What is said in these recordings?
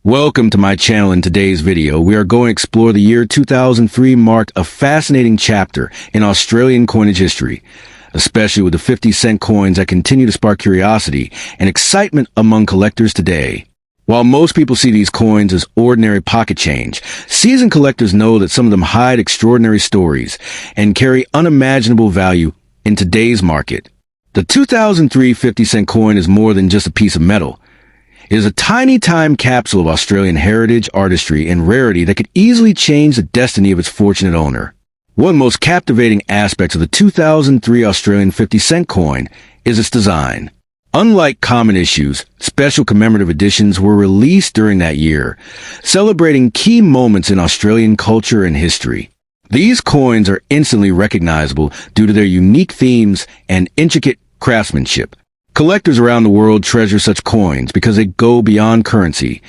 Welcome to my channel. In today's video, we are going to explore the year 2003 marked a fascinating chapter in Australian coinage history, especially with the 50-cent coins that continue to spark curiosity and excitement among collectors today. While most people see these coins as ordinary pocket change, seasoned collectors know that some of them hide extraordinary stories and carry unimaginable value in today's market. The 2003 50-cent coin is more than just a piece of metal. It is a tiny time capsule of Australian heritage, artistry, and rarity that could easily change the destiny of its fortunate owner. One of the most captivating aspects of the 2003 Australian 50-cent coin is its design. Unlike common issues, special commemorative editions were released during that year, celebrating key moments in Australian culture and history. These coins are instantly recognizable due to their unique themes and intricate craftsmanship. Collectors around the world treasure such coins because they go beyond currency.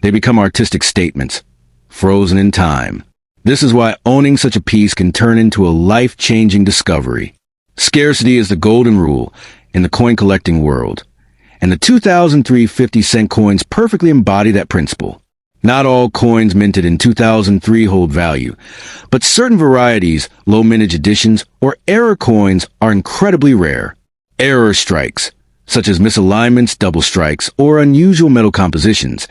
They become artistic statements, frozen in time. This is why owning such a piece can turn into a life-changing discovery. Scarcity is the golden rule in the coin collecting world, and the 2003 50-cent coins perfectly embody that principle. Not all coins minted in 2003 hold value, but certain varieties, low mintage editions, or error coins are incredibly rare. Error strikes, such as misalignments, double strikes, or unusual metal compositions,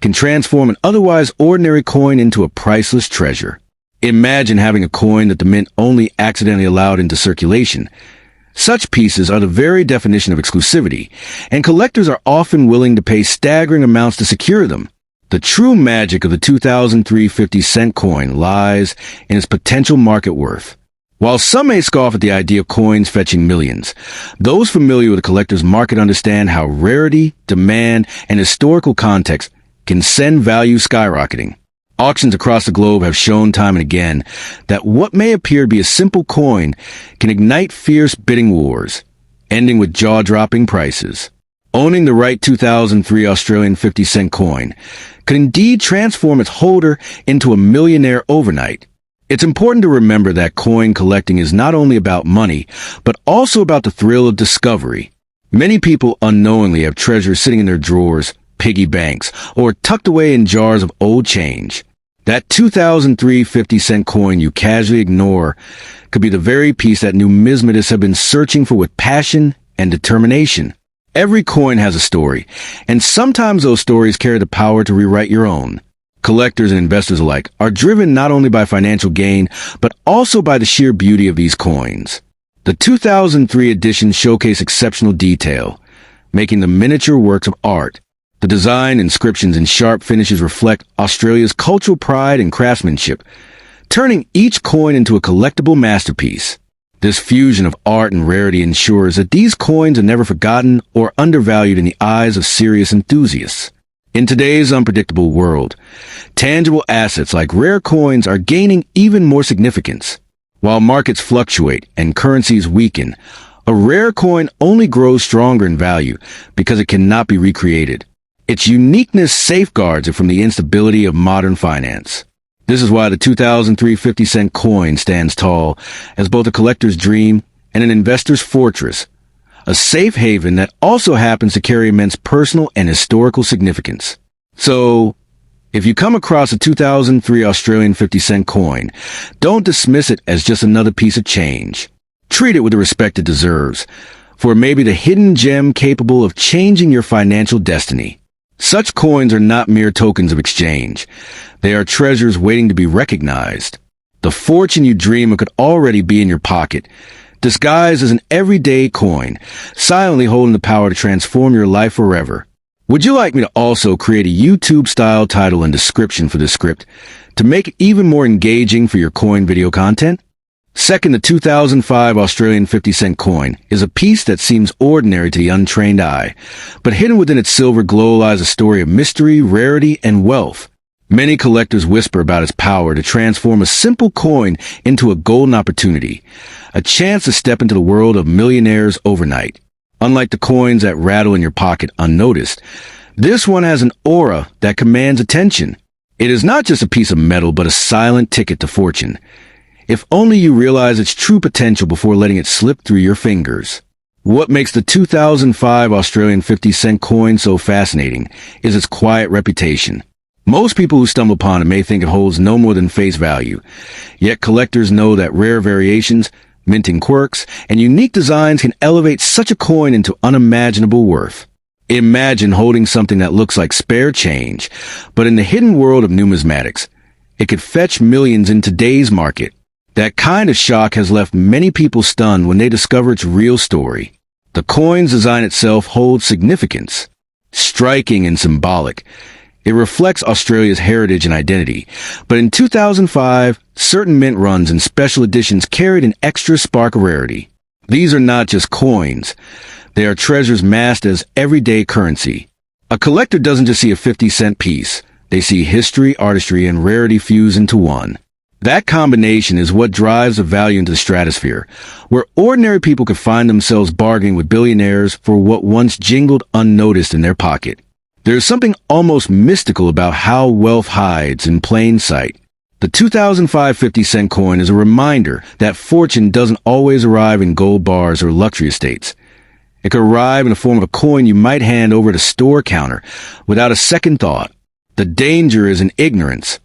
can transform an otherwise ordinary coin into a priceless treasure. Imagine having a coin that the mint only accidentally allowed into circulation. Such pieces are the very definition of exclusivity, and collectors are often willing to pay staggering amounts to secure them. The true magic of the 2003 50-cent coin lies in its potential market worth. While some may scoff at the idea of coins fetching millions, those familiar with the collector's market understand how rarity, demand, and historical context can send value skyrocketing. Auctions across the globe have shown time and again that what may appear to be a simple coin can ignite fierce bidding wars, ending with jaw-dropping prices. Owning the right 2003 Australian 50-cent coin could indeed transform its holder into a millionaire overnight. It's important to remember that coin collecting is not only about money, but also about the thrill of discovery. Many people unknowingly have treasures sitting in their drawers, piggy banks, or tucked away in jars of old change. That 2003 50-cent coin you casually ignore could be the very piece that numismatists have been searching for with passion and determination. Every coin has a story, and sometimes those stories carry the power to rewrite your own. Collectors and investors alike are driven not only by financial gain, but also by the sheer beauty of these coins. The 2003 editions showcase exceptional detail, making them miniature works of art. The design, inscriptions, and sharp finishes reflect Australia's cultural pride and craftsmanship, turning each coin into a collectible masterpiece. This fusion of art and rarity ensures that these coins are never forgotten or undervalued in the eyes of serious enthusiasts. In today's unpredictable world, tangible assets like rare coins are gaining even more significance. While markets fluctuate and currencies weaken, a rare coin only grows stronger in value because it cannot be recreated. Its uniqueness safeguards it from the instability of modern finance. This is why the 2003 50-cent coin stands tall as both a collector's dream and an investor's fortress, a safe haven that also happens to carry immense personal and historical significance. So, if you come across a 2003 Australian 50-cent coin, don't dismiss it as just another piece of change. Treat it with the respect it deserves, for it may be the hidden gem capable of changing your financial destiny. Such coins are not mere tokens of exchange. They are treasures waiting to be recognized. The fortune you dream of could already be in your pocket, disguised as an everyday coin, silently holding the power to transform your life forever. Would you like me to also create a YouTube-style title and description for this script to make it even more engaging for your coin video content? Second, the 2005 Australian 50-cent coin is a piece that seems ordinary to the untrained eye, but hidden within its silver glow lies a story of mystery, rarity, and wealth. Many collectors whisper about its power to transform a simple coin into a golden opportunity, a chance to step into the world of millionaires overnight. Unlike the coins that rattle in your pocket unnoticed, this one has an aura that commands attention. It is not just a piece of metal, but a silent ticket to fortune. If only you realize its true potential before letting it slip through your fingers. What makes the 2005 Australian 50-cent coin so fascinating is its quiet reputation. Most people who stumble upon it may think it holds no more than face value. Yet collectors know that rare variations, minting quirks, and unique designs can elevate such a coin into unimaginable worth. Imagine holding something that looks like spare change, but in the hidden world of numismatics, it could fetch millions in today's market. That kind of shock has left many people stunned when they discover its real story. The coin's design itself holds significance, striking and symbolic. It reflects Australia's heritage and identity, but in 2005, certain mint runs and special editions carried an extra spark of rarity. These are not just coins. They are treasures masked as everyday currency. A collector doesn't just see a 50-cent piece. They see history, artistry, and rarity fuse into one. That combination is what drives the value into the stratosphere, where ordinary people could find themselves bargaining with billionaires for what once jingled unnoticed in their pocket. There's something almost mystical about how wealth hides in plain sight. The 2005 50-cent coin is a reminder that fortune doesn't always arrive in gold bars or luxury estates. It could arrive in the form of a coin you might hand over at a store counter without a second thought. The danger is in ignorance.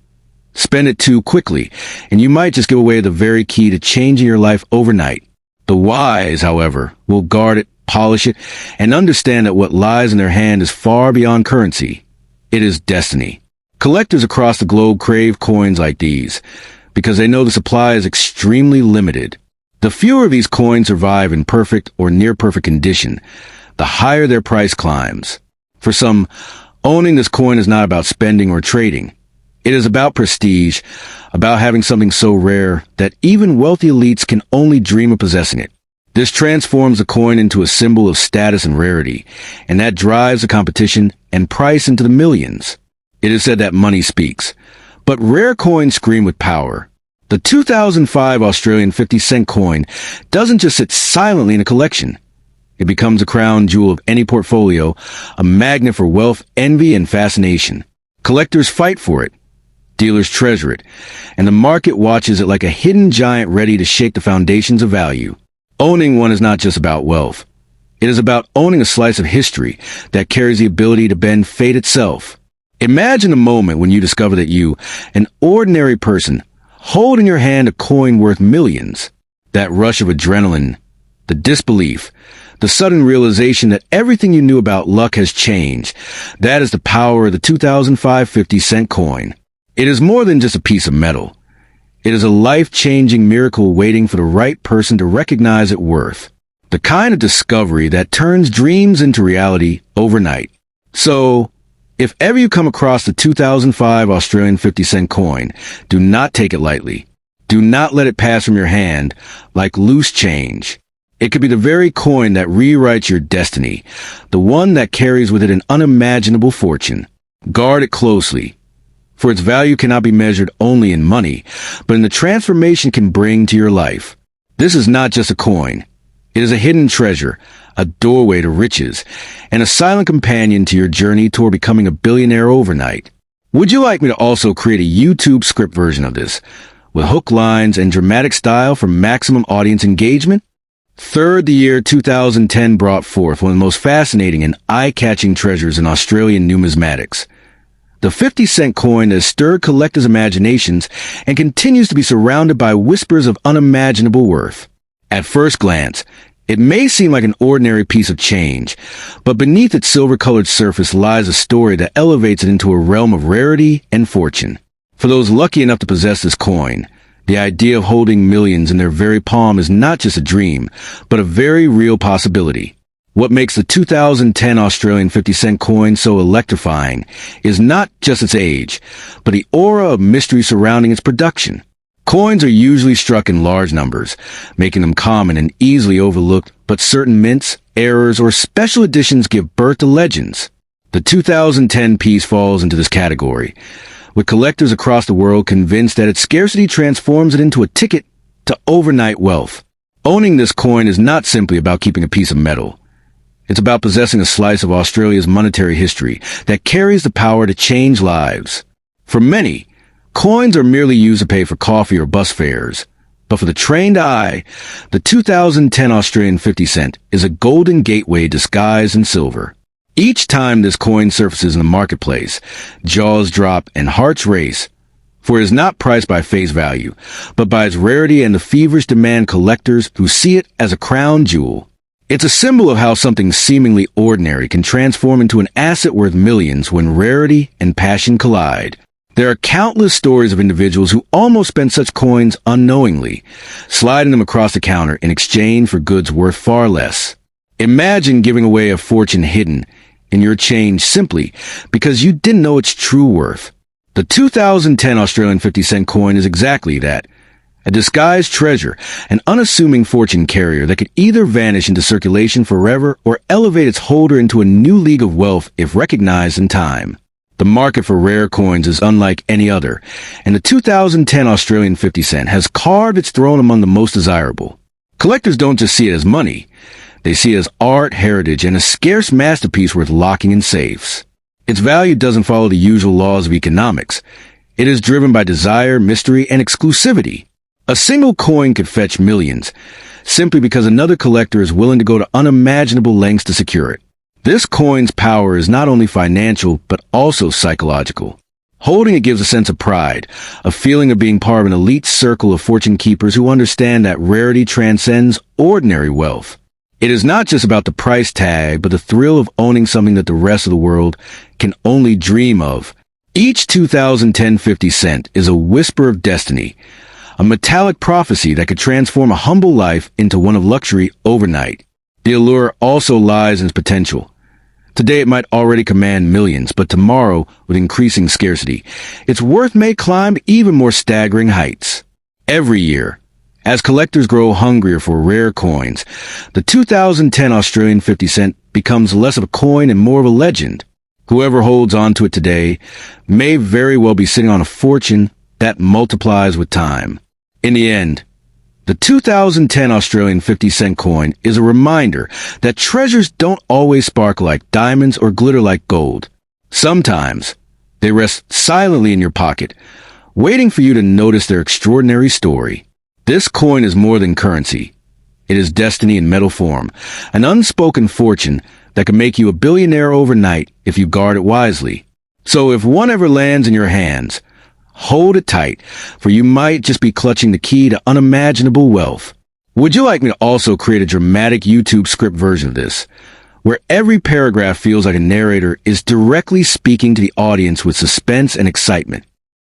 Spend it too quickly, and you might just give away the very key to changing your life overnight. The wise, however, will guard it, polish it, and understand that what lies in their hand is far beyond currency. It is destiny. Collectors across the globe crave coins like these, because they know the supply is extremely limited. The fewer of these coins survive in perfect or near-perfect condition, the higher their price climbs. For some, owning this coin is not about spending or trading. It is about prestige, about having something so rare that even wealthy elites can only dream of possessing it. This transforms the coin into a symbol of status and rarity, and that drives the competition and price into the millions. It is said that money speaks, but rare coins scream with power. The 2005 Australian 50-cent coin doesn't just sit silently in a collection. It becomes a crown jewel of any portfolio, a magnet for wealth, envy, and fascination. Collectors fight for it. Dealers treasure it, and the market watches it like a hidden giant ready to shake the foundations of value. Owning one is not just about wealth. It is about owning a slice of history that carries the ability to bend fate itself. Imagine a moment when you discover that you, an ordinary person, hold in your hand a coin worth millions. That rush of adrenaline, the disbelief, the sudden realization that everything you knew about luck has changed. That is the power of the 2005 50-cent coin. It is more than just a piece of metal. It is a life-changing miracle waiting for the right person to recognize its worth. The kind of discovery that turns dreams into reality overnight. So, if ever you come across the 2005 Australian 50-cent coin, do not take it lightly. Do not let it pass from your hand like loose change. It could be the very coin that rewrites your destiny, the one that carries with it an unimaginable fortune. Guard it closely, for its value cannot be measured only in money, but in the transformation it can bring to your life. This is not just a coin. It is a hidden treasure, a doorway to riches, and a silent companion to your journey toward becoming a billionaire overnight. Would you like me to also create a YouTube script version of this, with hook lines and dramatic style for maximum audience engagement? Third, the year 2010 brought forth one of the most fascinating and eye-catching treasures in Australian numismatics. The 50-cent coin has stirred collectors' imaginations and continues to be surrounded by whispers of unimaginable worth. At first glance, it may seem like an ordinary piece of change, but beneath its silver-colored surface lies a story that elevates it into a realm of rarity and fortune. For those lucky enough to possess this coin, the idea of holding millions in their very palm is not just a dream, but a very real possibility. What makes the 2010 Australian 50-cent coin so electrifying is not just its age, but the aura of mystery surrounding its production. Coins are usually struck in large numbers, making them common and easily overlooked, but certain mints, errors, or special editions give birth to legends. The 2010 piece falls into this category, with collectors across the world convinced that its scarcity transforms it into a ticket to overnight wealth. Owning this coin is not simply about keeping a piece of metal. It's about possessing a slice of Australia's monetary history that carries the power to change lives. For many, coins are merely used to pay for coffee or bus fares. But for the trained eye, the 2010 Australian 50 cent is a golden gateway disguised in silver. Each time this coin surfaces in the marketplace, jaws drop and hearts race, for it is not priced by face value, but by its rarity and the feverish demand collectors who see it as a crown jewel. It's a symbol of how something seemingly ordinary can transform into an asset worth millions when rarity and passion collide. There are countless stories of individuals who almost spent such coins unknowingly, sliding them across the counter in exchange for goods worth far less. Imagine giving away a fortune hidden in your change simply because you didn't know its true worth. The 2010 Australian 50-cent coin is exactly that. A disguised treasure, an unassuming fortune carrier that could either vanish into circulation forever or elevate its holder into a new league of wealth if recognized in time. The market for rare coins is unlike any other, and the 2010 Australian 50 cent has carved its throne among the most desirable. Collectors don't just see it as money. They see it as art, heritage, and a scarce masterpiece worth locking in safes. Its value doesn't follow the usual laws of economics. It is driven by desire, mystery, and exclusivity. A single coin could fetch millions, simply because another collector is willing to go to unimaginable lengths to secure it. This coin's power is not only financial, but also psychological. Holding it gives a sense of pride, a feeling of being part of an elite circle of fortune keepers who understand that rarity transcends ordinary wealth. It is not just about the price tag, but the thrill of owning something that the rest of the world can only dream of. Each 2010 50 cent is a whisper of destiny, a metallic prophecy that could transform a humble life into one of luxury overnight. The allure also lies in its potential. Today it might already command millions, but tomorrow, with increasing scarcity, its worth may climb even more staggering heights. Every year, as collectors grow hungrier for rare coins, the 2010 Australian 50 cent becomes less of a coin and more of a legend. Whoever holds on to it today may very well be sitting on a fortune that multiplies with time. In the end, the 2010 Australian 50 cent coin is a reminder that treasures don't always sparkle like diamonds or glitter like gold. Sometimes they rest silently in your pocket, waiting for you to notice their extraordinary story. This coin is more than currency. It is destiny in metal form, an unspoken fortune that can make you a billionaire overnight if you guard it wisely. So if one ever lands in your hands, hold it tight, for you might just be clutching the key to unimaginable wealth. Would you like me to also create a dramatic YouTube script version of this, where every paragraph feels like a narrator is directly speaking to the audience with suspense and excitement?